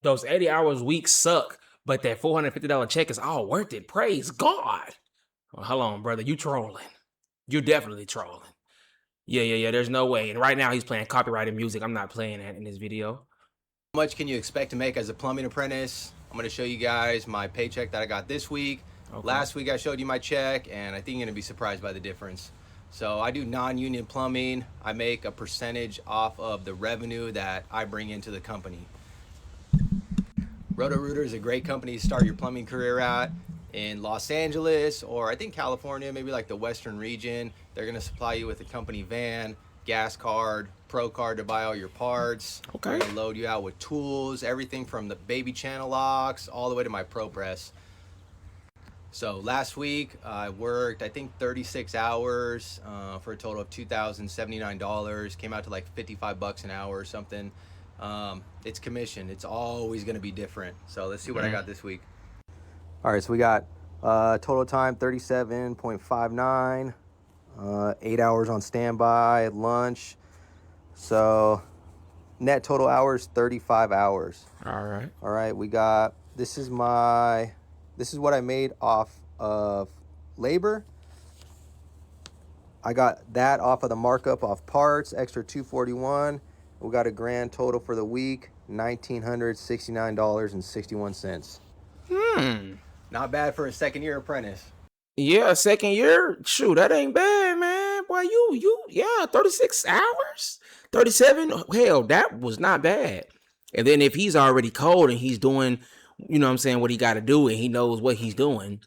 Those 80 hours a week suck, but that $450 check is all worth it. Praise God. Well, hold on, brother. You trolling. You're definitely trolling. Yeah. There's no way. And right now he's playing copyrighted music. I'm not playing that in this video. How much can you expect to make as a plumbing apprentice? I'm going to show you guys my paycheck that I got this week. Okay. Last week I showed you my check, and I think you're going to be surprised by the difference. So I do non-union plumbing. I make a percentage off of the revenue that I bring into the company. Roto-Rooter is a great company to start your plumbing career at. In Los Angeles, or I think California, maybe like the Western region, they're going to supply you with a company van, gas card, pro card to buy all your parts. Okay. They're going to load you out with tools, everything from the baby channel locks all the way to my pro press. So last week I worked, I think 36 hours for a total of $2,079. Came out to like 55 bucks an hour or something. It's commission. It's always going to be different. So let's see what I got this week. All right, so we got total time 37.59, 8 hours on standby, lunch. So net total hours 35 hours. All right, we got, this is what I made off of labor. I got that off of the markup off parts, extra $241. We got a grand total for the week, $1,969.61. Not bad for a second-year apprentice. Yeah, second year. Shoot, that ain't bad, man. Boy, yeah, 36 hours? 37? Hell, that was not bad. And then if he's already cold and he's doing, you know what I'm saying, what he got to do, and he knows what he's doing,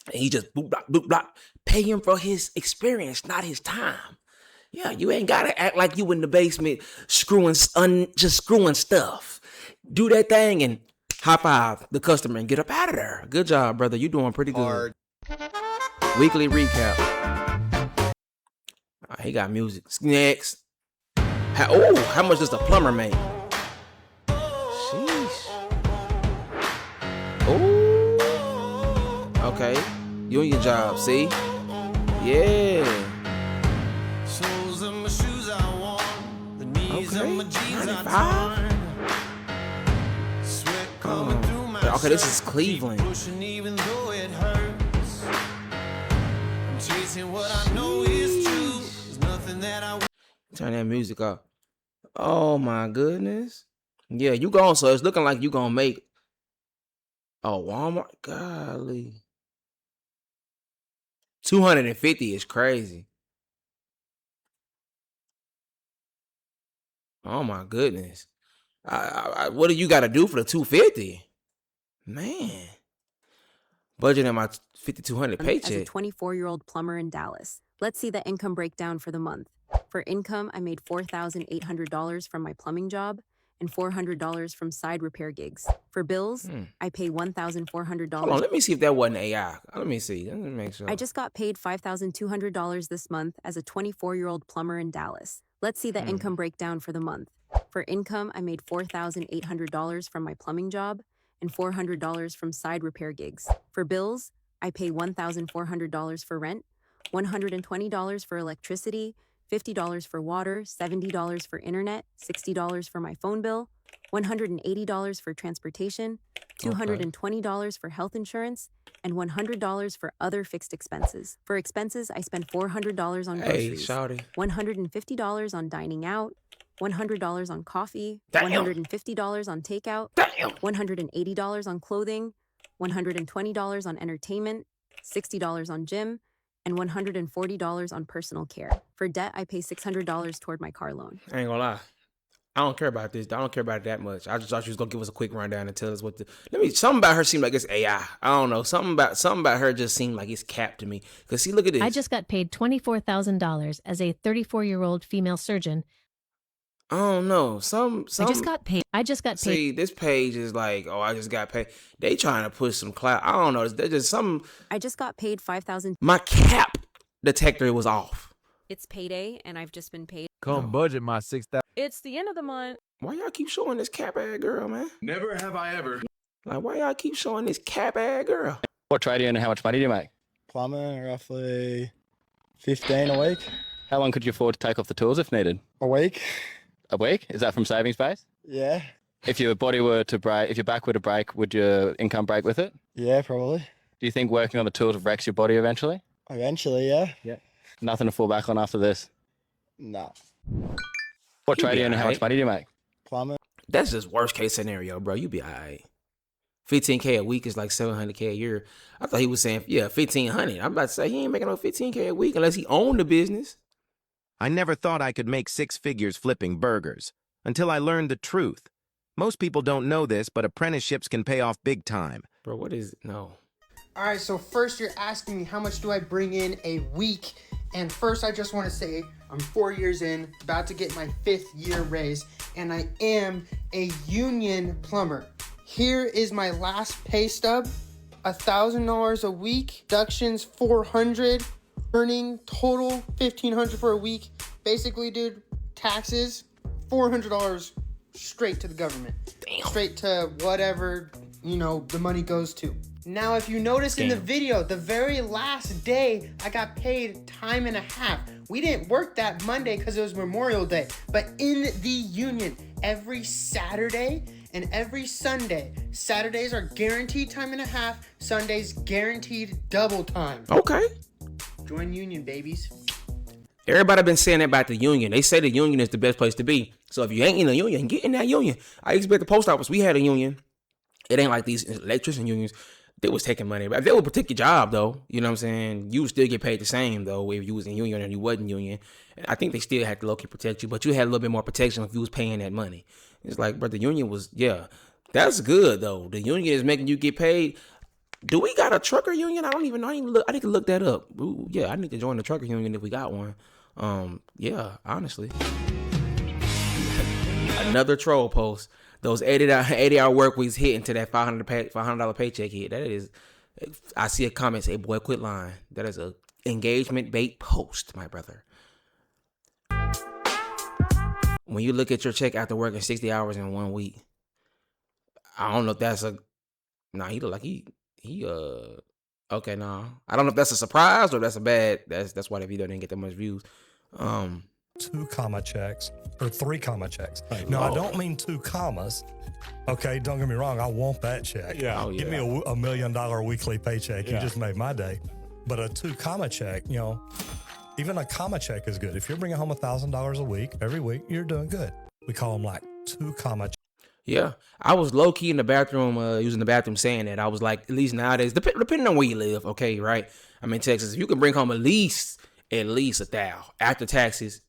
and he just boop, block, pay him for his experience, not his time. Yeah, you ain't got to act like you in the basement just screwing stuff. Do that thing and high five the customer and get up out of there. Good job, brother. You doing pretty good. Weekly recap. He got music. Next. How much does the plumber make? Sheesh. Oh. Okay. You and your job, see? Yeah. Okay. 95? Okay, this is Cleveland. Turn that music up. Oh my goodness. Yeah, you going, so it's looking like you gonna make. Oh, Walmart. Golly. 250 is crazy. Oh my goodness. What do you got to do for the 250? Man. Budgeting my 5,200 paycheck. As a 24-year-old plumber in Dallas, let's see the income breakdown for the month. For income, I made $4,800 from my plumbing job and $400 from side repair gigs. For bills, I pay $1,400. Hold on, let me see if that wasn't AI. Let me see. Let me make sure. I just got paid $5,200 this month as a 24-year-old plumber in Dallas. Let's see the income breakdown for the month. For income, I made $4,800 from my plumbing job and $400 from side repair gigs. For bills, I pay $1,400 for rent, $120 for electricity, $50 for water, $70 for internet, $60 for my phone bill, $180 for transportation, $220 for health insurance, and $100 for other fixed expenses. For expenses, I spend $400 on groceries, $150 on dining out, $100 on coffee, $150 on takeout, $180 on clothing, $120 on entertainment, $60 on gym, and $140 on personal care. For debt, I pay $600 toward my car loan. I ain't gonna lie. I don't care about this. I don't care about it that much. I just thought she was gonna give us a quick rundown and tell us what the. Something about her seemed like it's AI. I don't know. Something about her just seemed like it's capped to me. Cause see, look at this. I just got paid $24,000 as a 34-year-old female surgeon. I don't know. I just got paid. See, this page is like, oh, I just got paid. They trying to push some clout. I don't know. There's just something. I just got paid $5,000. My cap detector was off. It's payday, and I've just been paid. Come budget my 6,000. It's the end of the month. Why y'all keep showing this cap ad girl, man? Never have I ever. Like, why y'all keep showing this cap ad girl? What trade are you in and how much money do you make? Plumber, roughly 15 a week. How long could you afford to take off the tools if needed? A week. A week? Is that from savings base? Yeah. If your body were to break, if your back were to break, would your income break with it? Yeah, probably. Do you think working on the tools wrecks your body eventually? Eventually, yeah. Yeah. Nothing to fall back on after this. Nah. What You'll trade be do you and how much alright. money do you make? Plumber. That's just worst case scenario, bro. You be all right. 15K a week is like 700K a year. I thought he was saying, yeah, 1,500. I'm about to say he ain't making no 15K a week unless he owned the business. I never thought I could make 6 figures flipping burgers until I learned the truth. Most people don't know this, but apprenticeships can pay off big time. Bro, what is no? All right, so first you're asking me how much do I bring in a week? And first I just want to say I'm 4 years in, about to get my 5th year raise, and I am a union plumber. Here is my last pay stub, $1,000 a week, deductions $400, earning total $1,500 for a week. Basically, dude, taxes $400 straight to the government. Damn. Straight to whatever, the money goes to. Now, if you notice in the video, the very last day, I got paid time and a half. We didn't work that Monday because it was Memorial Day. But in the union, every Saturday and every Sunday, Saturdays are guaranteed time and a half, Sundays guaranteed double time. Okay. Join union, babies. Everybody been saying that about the union. They say the union is the best place to be. So if you ain't in a union, get in that union. I expect the post office. We had a union. It ain't like these electrician unions. They was taking money. But they would protect your job, though. You know what I'm saying? You would still get paid the same, though, if you was in union and you wasn't union. And I think they still had to low-key protect you, but you had a little bit more protection if you was paying that money. It's like, but the union was, yeah, that's good, though. The union is making you get paid. Do we got a trucker union? I don't even know. I need to look that up. Ooh, yeah, I need to join the trucker union if we got one. Yeah, honestly. Another troll post. Those 80-hour work weeks hitting to that $500 paycheck hit. That is, I see a comment say, boy, quit lying. That is a engagement bait post, my brother. When you look at your check after working 60 hours in 1 week, I don't know if that's a, he look like okay, I don't know if that's a surprise or that's a bad, that's why the video didn't get that much views. 2 comma checks or 3 comma checks. No, I don't mean 2 commas. Okay, don't get me wrong. I want that check. Yeah. Oh, Give me a $1 million weekly paycheck. You just made my day. But a 2 comma check, even a comma check is good. If you're bringing home $1,000 a week, every week, you're doing good. We call them like 2 comma checks. Yeah, I was low key in the bathroom, using the bathroom, saying that. I was like, at least nowadays, depending on where you live, okay, right? I'm in Texas. If you can bring home at least $1,000 after taxes,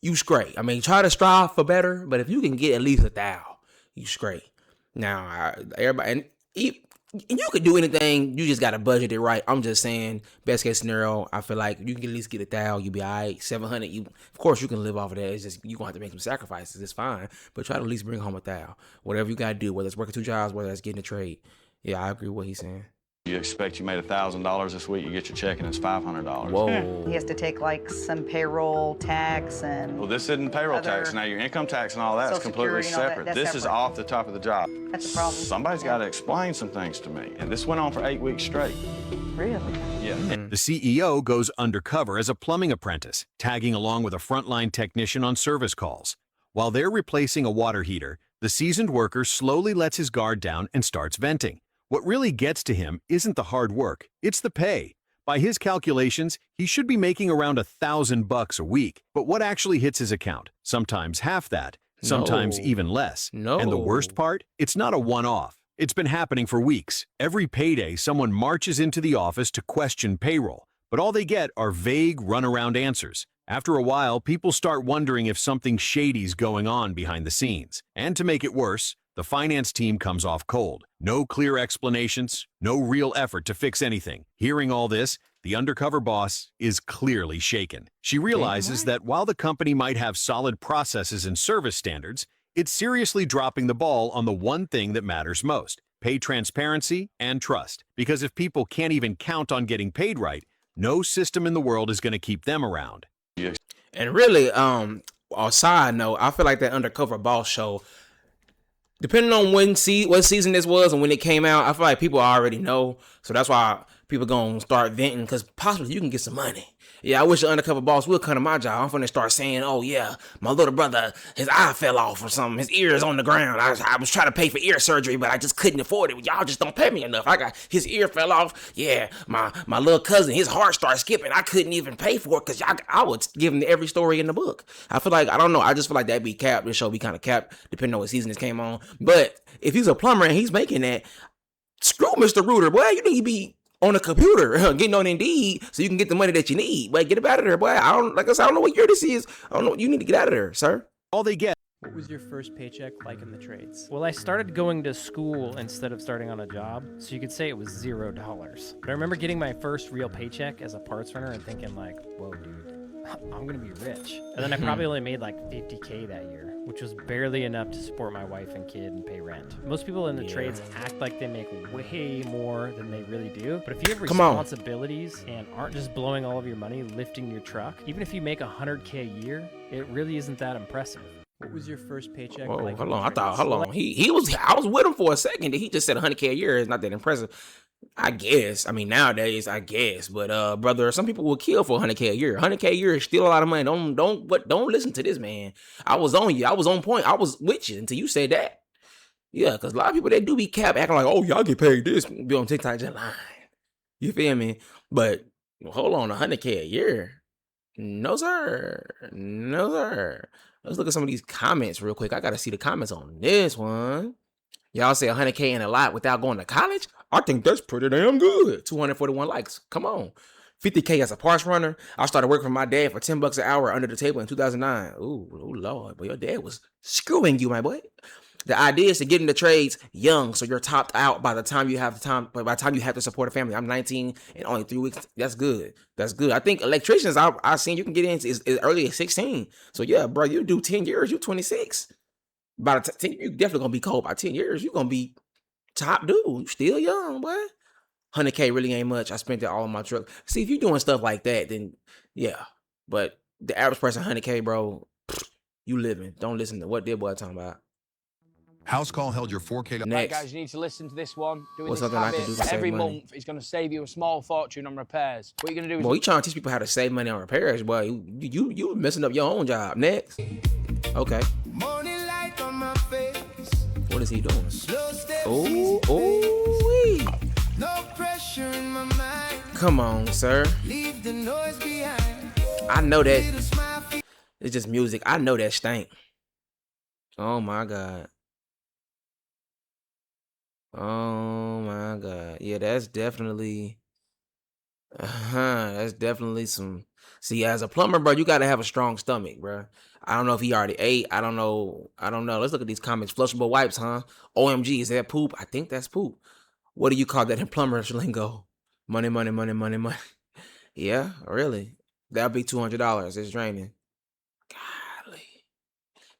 you straight. I mean, try to strive for better, but if you can get at least $1,000, you straight. Now, everybody, and you could do anything. You just got to budget it right. I'm just saying, best case scenario, I feel like you can at least get $1,000. You be all right. 700. Of course, you can live off of that. It's just you gonna have to make some sacrifices. It's fine, but try to at least bring home $1,000. Whatever you gotta do, whether it's working 2 jobs, whether it's getting a trade. Yeah, I agree with what he's saying. You expect you made $1,000 this week, you get your check and it's $500. Whoa. He has to take like some payroll tax and Well, this isn't payroll Other tax. Now, your income tax and all that is Social completely Security and all that, separate. that's This is separate. off the top of the job. that's a problem. Somebody's got to explain some things to me. And this went on for 8 weeks straight. Really? Yeah. The CEO goes undercover as a plumbing apprentice, tagging along with a frontline technician on service calls. While they're replacing a water heater, the seasoned worker slowly lets his guard down and starts venting. What really gets to him isn't the hard work, it's the pay. By his calculations, he should be making around $1,000 a week. But what actually hits his account? Sometimes half that, sometimes No. even less. No. And the worst part? It's not a one-off. It's been happening for weeks. Every payday, someone marches into the office to question payroll, but all they get are vague, runaround answers. After a while, people start wondering if something shady's going on behind the scenes. And to make it worse, the finance team comes off cold. No clear explanations, no real effort to fix anything. Hearing all this, the undercover boss is clearly shaken. She realizes that while the company might have solid processes and service standards, it's seriously dropping the ball on the one thing that matters most: pay transparency and trust. Because if people can't even count on getting paid right, no system in the world is going to keep them around. And really, on a side note, I feel like that Undercover Boss show, depending on what season this was and when it came out, I feel like people already know. So that's why people gonna start venting because possibly you can get some money. Yeah, I wish the undercover boss would come to my job. I'm finna start saying, oh yeah, my little brother, his eye fell off or something. His ear is on the ground. I was trying to pay for ear surgery, but I just couldn't afford it. Y'all just don't pay me enough. I got his ear fell off. Yeah, my little cousin, his heart started skipping. I couldn't even pay for it because I would give him every story in the book. I feel like, I don't know, I just feel like that'd be capped. This show be kind of capped depending on what season this came on. But if he's a plumber and he's making that, screw Mr. Rooter, boy. You need to be on a computer, getting on Indeed, so you can get the money that you need. Boy, get up out of there, boy. I don't know what year this is. I don't know. You need to get out of there, sir. All they get. What was your first paycheck like in the trades? Well, I started going to school instead of starting on a job, so you could say it was $0. But I remember getting my first real paycheck as a parts runner and thinking like, whoa, dude, I'm gonna be rich. And then I probably only made like $50K that year, which was barely enough to support my wife and kid and pay rent. Most people in the trades act like they make way more than they really do. But if you have responsibilities and aren't just blowing all of your money lifting your truck, even if you make $100K a year, it really isn't that impressive. What was your first paycheck? Whoa, like hold on. Hold on. I was with him for a second. He just said $100K a year is not that impressive. I guess. I mean, nowadays, I guess. But brother, some people will kill for $100K a year. $100K a year is still a lot of money. Don't listen to this man. I was on you. I was on point. I was with you until you said that. Yeah, because a lot of people, they do be cap acting like, oh, y'all get paid this. Be on TikTok just lying. You feel me? But hold on, $100K a year? No, sir. No, sir. Let's look at some of these comments real quick. I got to see the comments on this one. Y'all say $100K and a lot without going to college? I think that's pretty damn good. 241 likes. Come on. $50K as a parts runner. I started working for my dad for $10 an hour under the table in 2009. Ooh, Lord. But your dad was screwing you, my boy. The idea is to get into trades young, so you're topped out by the time you have to support a family. I'm 19 and only 3 weeks. That's good. That's good. I think electricians I've seen you can get into is early as 16. So yeah, bro, you do 10 years, you 26. By the 10, you definitely gonna be cold. By 10 years, you're gonna be top dude. You still young, boy. 100K really ain't much. I spent it all on my truck. See, if you're doing stuff like that, then yeah. But the average person, 100K, bro, you living. Don't listen to what that boy talking about. House call held your 4K. Next. Right, guys, you need to listen to this one. Doing What's this something I can do to save every money? month is going to save you a small fortune on repairs. What you're going to do is... Boy, you trying to teach people how to save money on repairs, boy. You messing up your own job. Next. Okay. What is he doing? Oh, no pressure in my mind. Come on, sir. Leave the noise behind. I know that. It's just music. I know that stank. Oh my God. Oh my God. Yeah, that's definitely some. See, as a plumber, bro, you gotta have a strong stomach, bro. I don't know if he already ate. I don't know. Let's look at these comments. Flushable wipes, huh? OMG, is that poop? I think that's poop. What do you call that in plumber's lingo? Money, money, money, money, money. Yeah, really. That'll be $200. It's draining. Golly.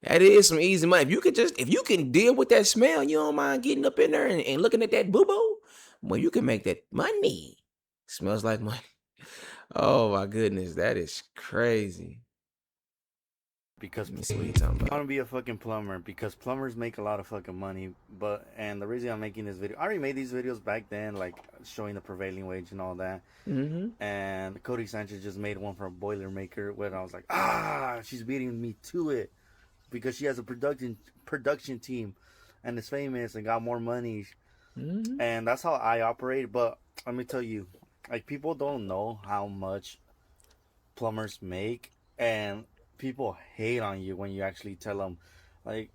That is some easy money. If you can deal with that smell, you don't mind getting up in there and looking at that boo-boo, well, you can make that money. Smells like money. Oh my goodness, that is crazy. Because Let me see what you talking I about. want to be a fucking plumber because plumbers make a lot of fucking money. And the reason I'm making this video, I already made these videos back then, like showing the prevailing wage and all that. And Cody Sanchez just made one for a Boilermaker where I was like, she's beating me to it because she has a production team and is famous and got more money. And that's how I operate. But let me tell you, like, people don't know how much plumbers make, and people hate on you when you actually tell them. Like,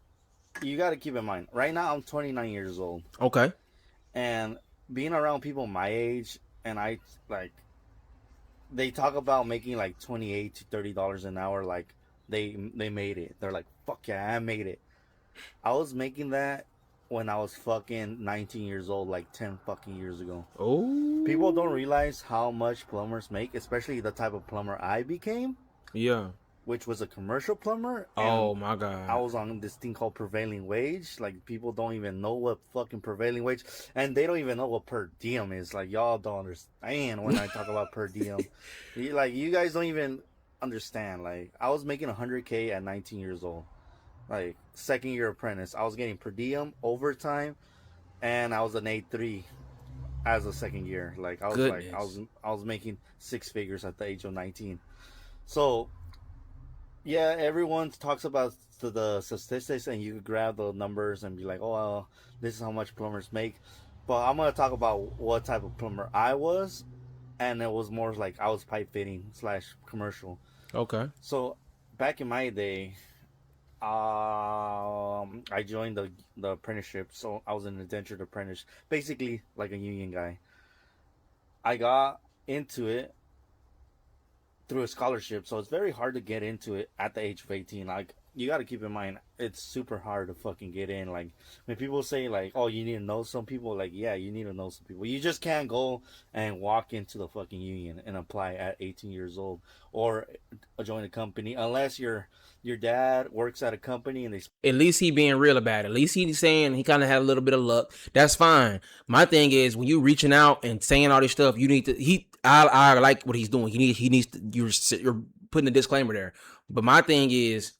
you got to keep in mind, right now I'm 29 years old. Okay. And being around people my age, and they talk about making like $28 to $30 an hour, like they made it. They're like, fuck yeah, I made it. I was making that when I was fucking 19 years old, like 10 fucking years ago. Oh. People don't realize how much plumbers make, especially the type of plumber I became. Yeah. Which was a commercial plumber. Oh my God. I was on this thing called prevailing wage. Like, people don't even know what fucking prevailing wage, and they don't even know what per diem is. Like, y'all don't understand when I talk about per diem. You guys don't even understand. Like, I was making $100K at 19 years old. Like, second year apprentice. I was getting per diem, overtime, and I was an A3. as a second year. Like I was Goodness. I was making six figures at the age of 19. So yeah, everyone talks about the statistics, and you could grab the numbers and be like, oh, well, this is how much plumbers make. But I'm gonna talk about what type of plumber I was, and it was more like I was pipe fitting / commercial. Okay. So back in my day, I joined the apprenticeship. So I was an indentured apprentice, basically like a union guy. I got into it through a scholarship, so it's very hard to get into it at the age of 18. Like, you got to keep in mind, it's super hard to fucking get in. Like, when people say like, oh, you need to know some people, like, yeah, you need to know some people. You just can't go and walk into the fucking union and apply at 18 years old or join a company unless your dad works at a company and they. At least he being real about it. At least he's saying he kind of had a little bit of luck. That's fine. My thing is, when you reaching out and saying all this stuff, you need to. I like what he's doing. He needs to. You're putting a disclaimer there. But my thing is,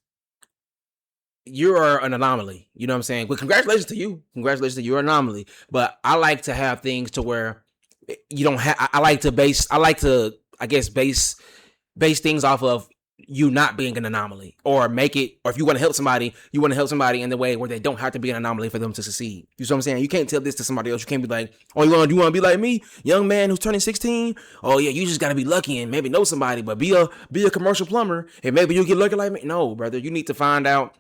you are an anomaly. You know what I'm saying? But congratulations to you. Congratulations to you. You're an anomaly. But I like to have things to where you don't have. I like to I guess base things off of you not being an anomaly, or make it, or if you want to help somebody, you want to help somebody in the way where they don't have to be an anomaly for them to succeed. You see what I'm saying? You can't tell this to somebody else. You can't be like, oh, you want to be like me, young man who's turning 16? Oh yeah, you just got to be lucky and maybe know somebody, but be a commercial plumber and maybe you'll get lucky like me. No, brother, you need to find out.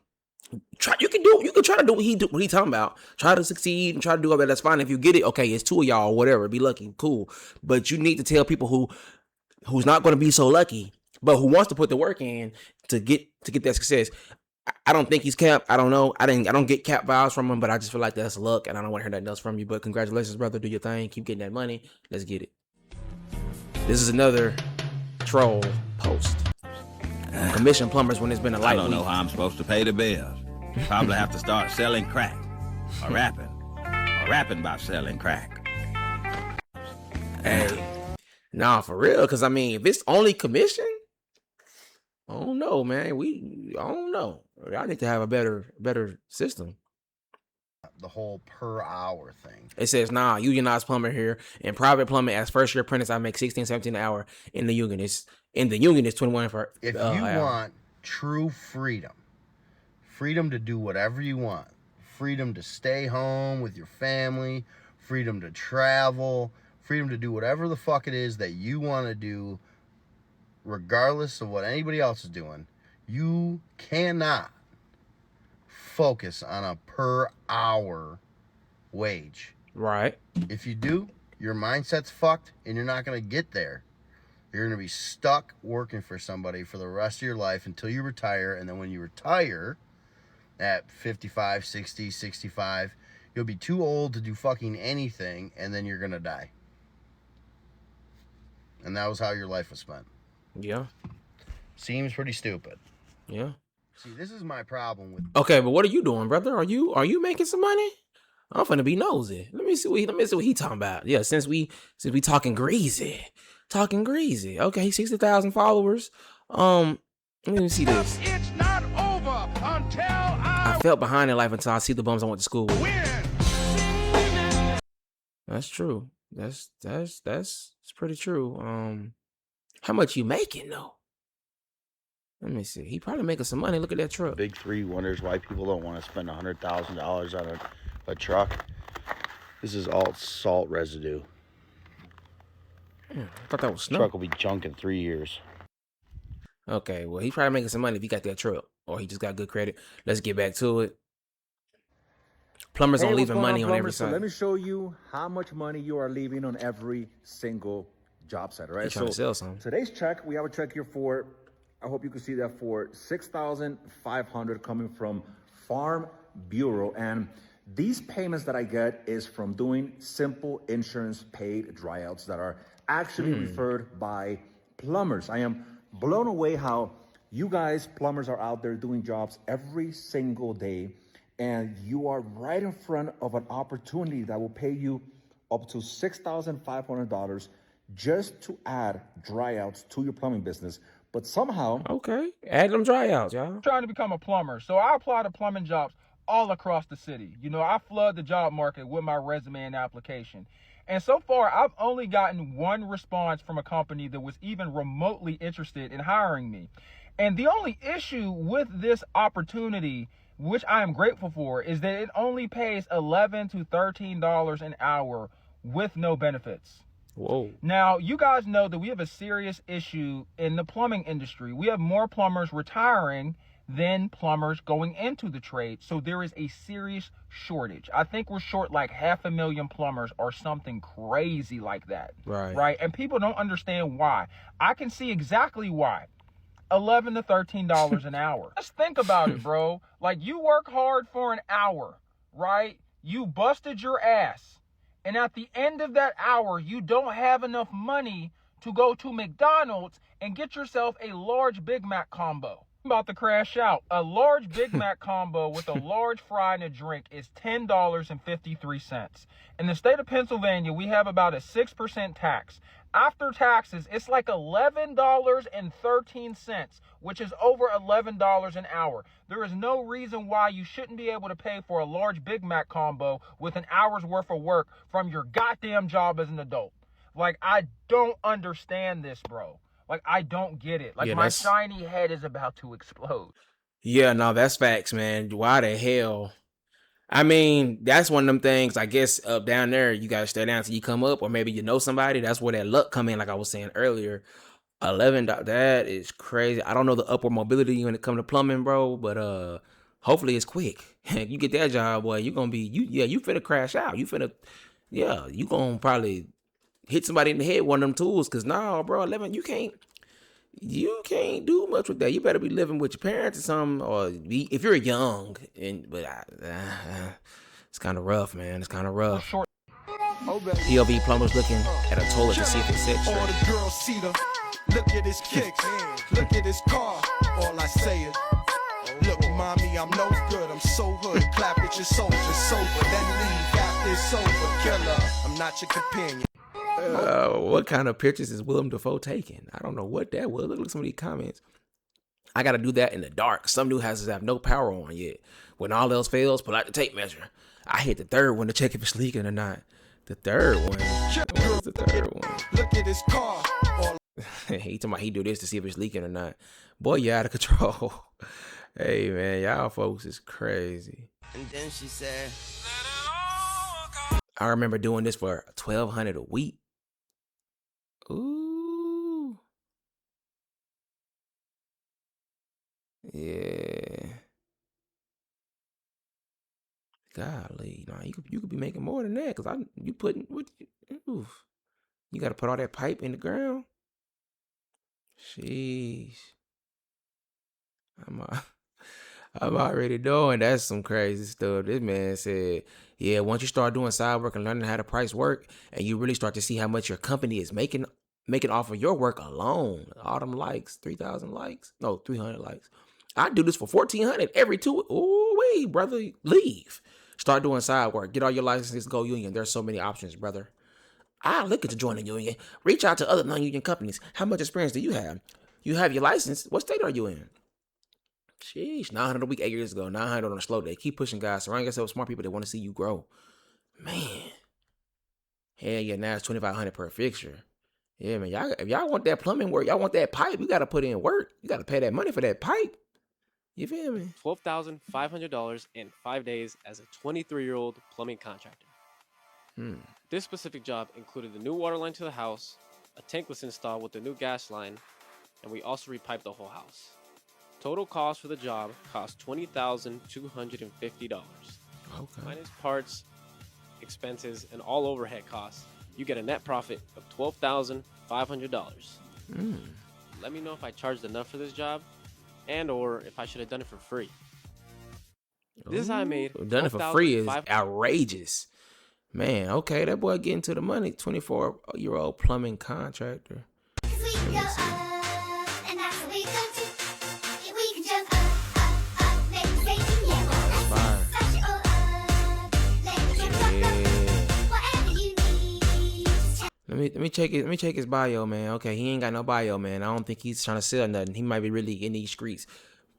You can try to do what he talking about. Try to succeed and try to do all that. That's fine. If you get it, okay, it's two of y'all or whatever. Be lucky, cool. But you need to tell people who's not going to be so lucky, but who wants to put the work in to get that success. I don't think he's capped. I don't know. I don't get cap vibes from him, but I just feel like that's luck, and I don't want to hear nothing else from you. But congratulations, brother. Do your thing. Keep getting that money. Let's get it. This is another troll post. Commission plumbers when it's been a light I don't know how I'm supposed to pay the bills. Probably have to start selling crack. Or rapping about selling crack. Hey. Nah, for real. Because, I mean, if it's only commission, I don't know, man. I don't know. I need to have a better system. The whole per hour thing. It says, nah, unionized plumber here. In private plumbing, as first year apprentice, I make 16, 17 an hour. In the union, it's 21 for If you want true freedom to do whatever you want, freedom to stay home with your family, freedom to travel, freedom to do whatever the fuck it is that you want to do, regardless of what anybody else is doing, you cannot focus on a per hour wage. Right. If you do, your mindset's fucked and you're not going to get there. You're going to be stuck working for somebody for the rest of your life until you retire. And then when you retire at 55, 60, 65, you'll be too old to do fucking anything, and then you're going to die. And that was how your life was spent. Yeah. Seems pretty stupid. Yeah. See, this is my problem with. Okay, but what are you doing, brother? Are you making some money? I'm finna be nosy. Let me see what he talking about. Yeah, since we talking greasy. Okay, 60,000 followers. Let me see this. It's not over until I felt behind in life until I see the bums I went to school with. That's true. That's pretty true. How much you making though? Let me see. He probably making some money. Look at that truck. Big Three wonders why people don't want to spend $100,000 on a truck. This is all salt residue. I thought that was snow. Truck will be junk in 3 years. Okay, well, he's probably making some money if he got that truck, or he just got good credit. Let's get back to it. Plumbers are leaving money on every So side. let me show you how much money you are leaving on every single job site, right? He's trying to sell something. Today's check, we have a check here for, I hope you can see that, for $6,500 coming from Farm Bureau. And these payments that I get is from doing simple insurance paid dryouts that are actually referred by plumbers. I am blown away how you guys, plumbers, are out there doing jobs every single day, and you are right in front of an opportunity that will pay you up to $6,500 just to add dryouts to your plumbing business. But somehow, okay, add them dryouts, y'all. I'm trying to become a plumber, so I apply to plumbing jobs all across the city. You know, I flood the job market with my resume and application. And so far, I've only gotten one response from a company that was even remotely interested in hiring me. And the only issue with this opportunity, which I am grateful for, is that it only pays $11 to $13 an hour with no benefits. Whoa. Now, you guys know that we have a serious issue in the plumbing industry. We have more plumbers retiring than plumbers going into the trade. So there is a serious shortage. I think we're short like 500,000 plumbers or something crazy like that. Right. And people don't understand why. I can see exactly why. $11 to $13 an hour. Just think about it, bro. Like, you work hard for an hour, right? You busted your ass. And at the end of that hour, you don't have enough money to go to McDonald's and get yourself a large Big Mac combo. I'm about to crash out. A large Big Mac combo with a large fry and a drink is $10.53. In the state of Pennsylvania, we have about a 6% tax. After taxes, it's like $11.13, which is over $11 an hour. There is no reason why you shouldn't be able to pay for a large Big Mac combo with an hour's worth of work from your goddamn job as an adult. Like, I don't understand this, bro. Like, I don't get it. Like, my shiny head is about to explode. Yeah, no, that's facts, man. Why the hell? I mean, that's one of them things, I guess, up down there, you got to stay down till you come up, or maybe you know somebody. That's where that luck come in, like I was saying earlier. $11, that is crazy. I don't know the upward mobility when it comes to plumbing, bro, but hopefully it's quick. You get that job, boy, you finna crash out. You gonna probably hit somebody in the head with one of them tools, because no, bro, 11, you can't do much with that. You better be living with your parents or something, or if you're young. But it's kind of rough, man. It's kind of rough. POV plumbers looking at a toilet to see if it's sexual. All the girls see the look at his kicks, look at his car. All I say is, look, mommy, I'm no good. I'm so hood. Clap at your sofa, then leave. Got this sofa killer. I'm not your companion. What kind of pictures is Willem Dafoe taking? I don't know what that was. Look at some of these comments. I got to do that in the dark. Some new houses have no power on yet. When all else fails, pull out the tape measure. I hit the third one to check if it's leaking or not. The third one? What is the third one? Look at his car. He talking about he do this to see if it's leaking or not. Boy, you out of control. Hey, man, y'all folks is crazy. And then she said, I remember doing this for $1,200 a week. Ooh. Yeah. Golly, nah, you could be making more than that, because you got to put all that pipe in the ground. Sheesh. I'm already knowing that's some crazy stuff. This man said, yeah, once you start doing side work and learning how to price work, and you really start to see how much your company is making off of your work alone. All them likes, 3,000 likes, no, 300 likes. I do this for 1,400 every 2. Ooh, wait, brother, leave. Start doing side work. Get all your licenses, go union. There's so many options, brother. I look to join a union. Reach out to other non-union companies. How much experience do you have? You have your license. What state are you in? Sheesh, 900 a week 8 years ago, 900 on a slow day. Keep pushing, guys. Surround yourself with smart people that want to see you grow. Man. Hell yeah, now it's 2,500 per fixture. Yeah, man. If y'all want that plumbing work, y'all want that pipe, you got to put in work. You got to pay that money for that pipe. You feel me? $12,500 in 5 days as a 23-year-old plumbing contractor. This specific job included the new water line to the house, a tank was installed with the new gas line, and we also repiped the whole house. Total cost for the job cost $20,250. Okay. Minus parts, expenses, and all overhead costs, you get a net profit of $12,500. Let me know if I charged enough for this job, and or if I should have done it for free. This is how I made. Done it for free is outrageous. Man, okay, that boy getting to the money. 24-year-old plumbing contractor. Let me check his bio, man. Okay, he ain't got no bio, man. I don't think he's trying to sell nothing. He might be really in these streets.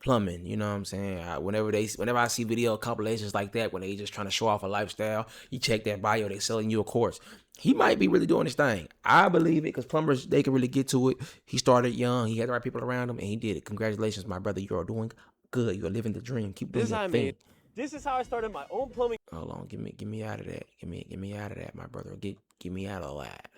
plumbing. You know what I'm saying? Whenever I see video compilations like that, when they just trying to show off a lifestyle, you check that bio, they selling you a course. He might be really doing his thing. I believe it, because plumbers, they can really get to it. He started young. He had the right people around him, and he did it. Congratulations, my brother. You are doing good. You're living the dream. Keep doing your thing. This is how I started my own plumbing. Hold on, get me out of that. Get me out of that, my brother. Get me out of that.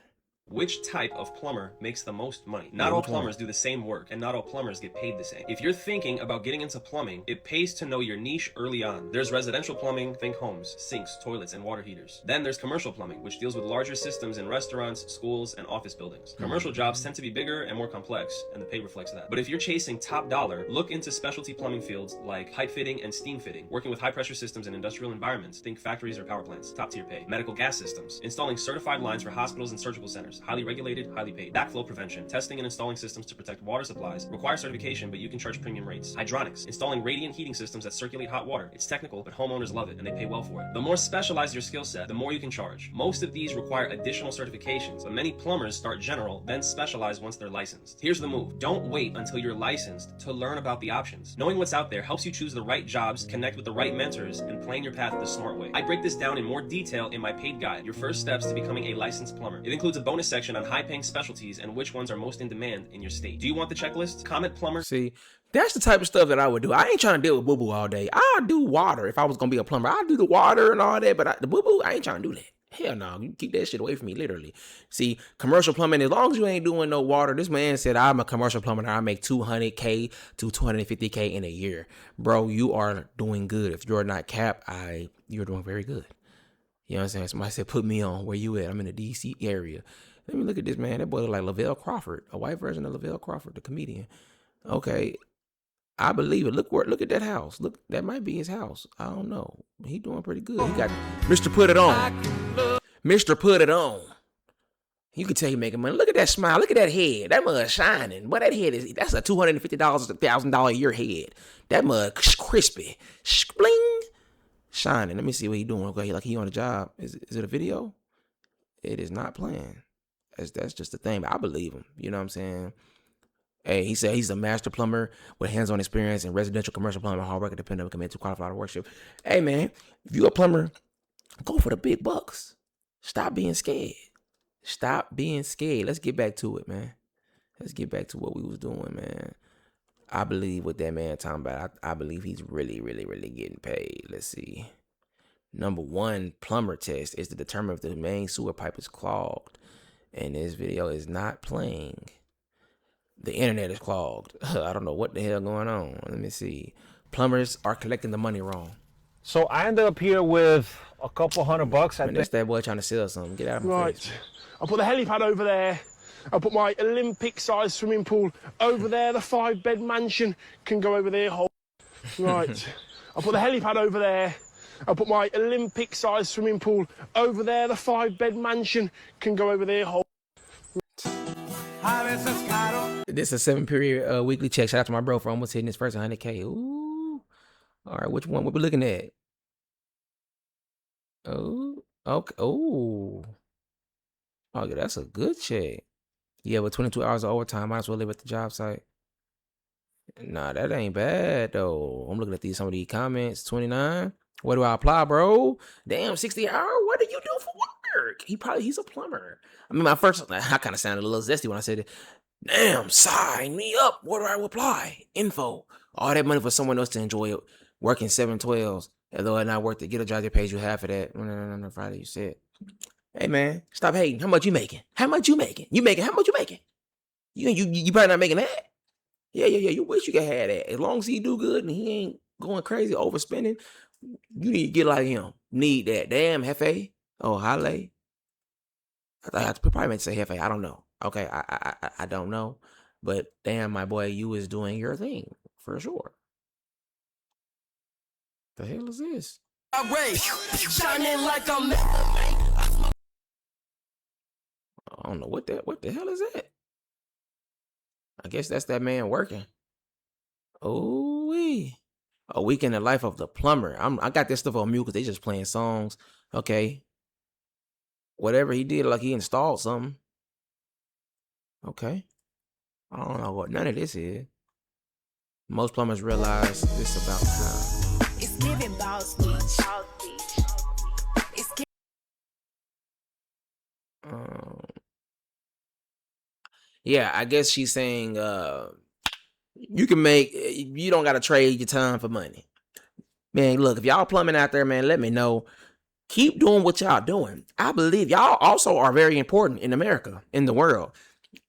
Which type of plumber makes the most money? Not all plumbers do the same work, and not all plumbers get paid the same. If you're thinking about getting into plumbing, it pays to know your niche early on. There's residential plumbing, think homes, sinks, toilets, and water heaters. Then there's commercial plumbing, which deals with larger systems in restaurants, schools, and office buildings. Commercial jobs tend to be bigger and more complex, and the pay reflects that. But if you're chasing top dollar, look into specialty plumbing fields like pipe fitting and steam fitting, working with high pressure systems in industrial environments, think factories or power plants, top tier pay. Medical gas systems, installing certified lines for hospitals and surgical centers, highly regulated, highly paid. Backflow prevention, testing and installing systems to protect water supplies, require certification, but you can charge premium rates. Hydronics, installing radiant heating systems that circulate hot water. It's technical, but homeowners love it and they pay well for it. The more specialized your skill set, the more you can charge. Most of these require additional certifications, but many plumbers start general, then specialize once they're licensed. Here's the move. Don't wait until you're licensed to learn about the options. Knowing what's out there helps you choose the right jobs, connect with the right mentors, and plan your path the smart way. I break this down in more detail in my paid guide, Your First Steps to Becoming a Licensed Plumber. It includes a bonus section on high-paying specialties and which ones are most in demand in your state. Do you want the checklist? Comment plumber. See, that's the type of stuff that I would do. I ain't trying to deal with boo-boo all day. I'll do water if I was going to be a plumber. I'll do the water and all that, but the boo-boo, I ain't trying to do that. Hell no, you keep that shit away from me, literally. See, commercial plumbing, as long as you ain't doing no water, this man said, I'm a commercial plumber and I make $200K to $250K in a year. Bro, you are doing good. If you're not capped, you're doing very good. You know what I'm saying? Somebody said, put me on. Where you at? I'm in the DC area. Let me look at this, man. That boy look like Lavelle Crawford, a white version of Lavelle Crawford, the comedian. Okay, I believe it. Look at that house. Look, that might be his house. I don't know. He doing pretty good. He got Mr. Put It On. Mr. Put It On. You can tell he making money. Look at that smile. Look at that head. That mug shining. But that head that's a $250, $1,000 a year head. That mug crispy. Bling. Shining. Let me see what he doing. Okay, like he on a job. Is it a video? It is not playing. That's just the thing. But I believe him. You know what I'm saying? Hey, he said he's a master plumber with hands-on experience in residential, commercial plumbing, hard work, dependent, committed to qualified workshop. Hey, man, if you a plumber, go for the big bucks. Stop being scared. Stop being scared. Let's get back to it, man. Let's get back to what we was doing, man. I believe what that man talking about. I believe he's really, really, really getting paid. Let's see. Number one plumber test is to determine if the main sewer pipe is clogged. And this video is not playing. The internet is clogged. I don't know what the hell going on. Let me see. Plumbers are collecting the money wrong. So I ended up here with a couple $100. Man, that's that boy trying to sell something. Get out of my face. I put the helipad over there. I put my Olympic-sized swimming pool over there. The 5-bed mansion can go over there. Right. I put the helipad over there. I put my Olympic-sized swimming pool over there. The 5-bed mansion can go over there. This is a 7-period weekly check. Shout out to my bro for almost hitting his first 100K. Ooh. All right, which one? What we looking at? Oh, okay. Oh, okay, that's a good check. Yeah, with 22 hours of overtime, might as well live at the job site. Nah, that ain't bad though. I'm looking at some of these comments. 29. Where do I apply, bro? Damn, 60 hour. What do you do for work? He's a plumber. I mean, I kind of sounded a little zesty when I said it. Damn, sign me up. Where do I apply? Info. All that money for someone else to enjoy it. Working 7/12s. Although it's not worth it. Get a job that pays you half of that. No, Friday, you said. Hey, man, stop hating. How much you making? How much you making? How much you making? You probably not making that. Yeah. You wish you could have that. As long as he do good and he ain't going crazy, overspending, you need to get like him. Need that. Damn, Hefe. Oh, Halle. I probably meant to say Hefe. I don't know. Okay, I don't know. But damn, my boy, you is doing your thing. For sure. The hell is this? Shining like a I don't know what the hell is that? I guess that's that man working. Oh-wee. A week in the life of the plumber. I got this stuff on mute because they just playing songs. Okay. Whatever he did, like he installed something. Okay. I don't know what none of this is. Most plumbers realize this about time. It's giving boss speech. It's Yeah, I guess she's saying you don't gotta trade your time for money. Man, look, if y'all plumbing out there, man, let me know. Keep doing what y'all doing. I believe y'all also are very important in America, in the world.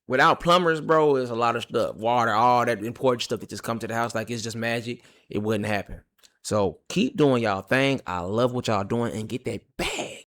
Without plumbers, bro, there's a lot of stuff. Water, all that important stuff that just come to the house like it's just magic. It wouldn't happen. So keep doing y'all thing. I love what y'all doing and get that bag.